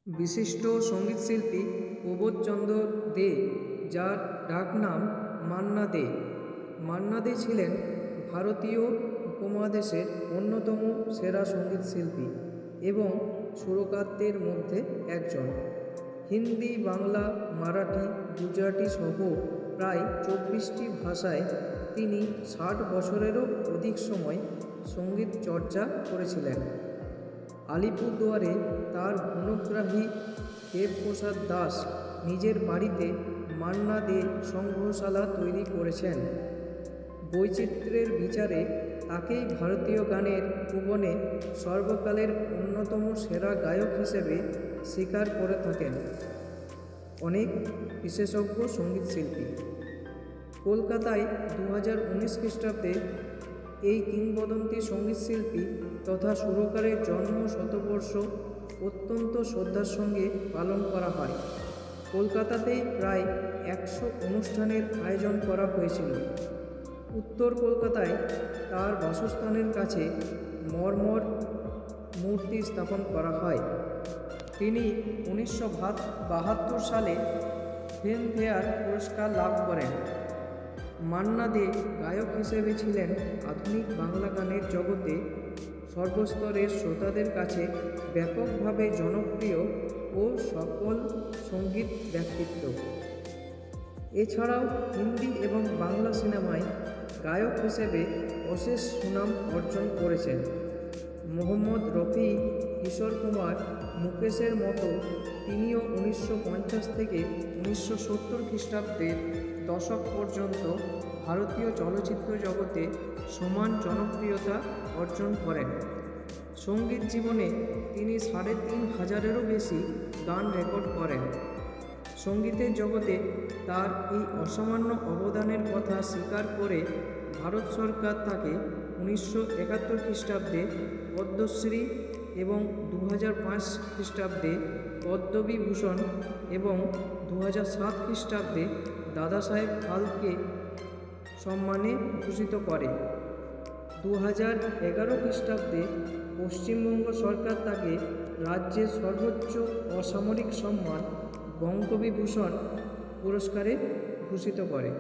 বিশিষ্ট সঙ্গীতশিল্পী প্রবোধচন্দ্র দে, যার ডাকনাম মান্না দে। মান্না দে ছিলেন ভারতীয় উপমহাদেশের অন্যতম সেরা সঙ্গীতশিল্পী এবং সুরকারদের মধ্যে একজন। হিন্দি, বাংলা, মারাঠি, গুজরাটি সহ প্রায় 24টি ভাষায় তিনি 60 বছরেরও অধিক সময় সঙ্গীত চর্চা করেছিলেন। আলিপুরদুয়ারে তার গুণগ্রাহী দেবপ্রসাদ দাস নিজের বাড়িতে মান্না দে সংগ্রহশালা তৈরি করেছেন। বৈচিত্র্যের বিচারে তাকেই ভারতীয় গানের ভুবনে সর্বকালের অন্যতম সেরা গায়ক হিসেবে স্বীকার করে থাকেন অনেক বিশেষজ্ঞ সঙ্গীতশিল্পী। কলকাতায় 2019 খ্রিস্টাব্দে এই কিংবদন্তি সঙ্গীতশিল্পী তথা সুরকারের জন্ম শতবর্ষ অত্যন্ত শ্রদ্ধার সঙ্গে পালন করা হয়। কলকাতাতেই প্রায় 100 অনুষ্ঠানের আয়োজন করা হয়েছিল। উত্তর কলকাতায় তার বাসস্থানের কাছে মর্মর মূর্তি স্থাপন করা হয়। তিনি 1972 সালে ফিল্মফেয়ার পুরস্কার লাভ করেন। মান্না দে গায়ক হিসেবে ছিলেন আধুনিক বাংলা গানের জগতে সর্বস্তরের শ্রোতাদের কাছে ব্যাপকভাবে জনপ্রিয় ও সফল সঙ্গীত ব্যক্তিত্ব। এছাড়াও হিন্দি এবং বাংলা সিনেমায় গায়ক হিসেবে অশেষ সুনাম অর্জন করেছেন। মোহাম্মদ রফি, কিশোর কুমার, মুকেশের মতো তিনিও 1950 থেকে 1970 খ্রিস্টাব্দের দশক পর্যন্ত ভারতীয় চলচ্চিত্র জগতে সমান জনপ্রিয়তা অর্জন করেন। সঙ্গীত জীবনে তিনি 3500-এরও বেশি গান রেকর্ড করেন। সঙ্গীতের জগতে তার এই অসামান্য অবদানের কথা স্বীকার করে ভারত সরকার তাকে 1971 খ্রিস্টাব্দে পদ্মশ্রী এবং 2005 খ্রিস্টাব্দে পদ্মবিভূষণ এবং 2007 খ্রিস্টাব্দে দাদাসাহেব ফালকে সম্মানে ভূষিত করে। 2011 খ্রিস্টাব্দে পশ্চিমবঙ্গ সরকার তাকে রাজ্যের সর্বোচ্চ অসামরিক সম্মান বঙ্গবিভূষণ পুরস্কারে ভূষিত করে।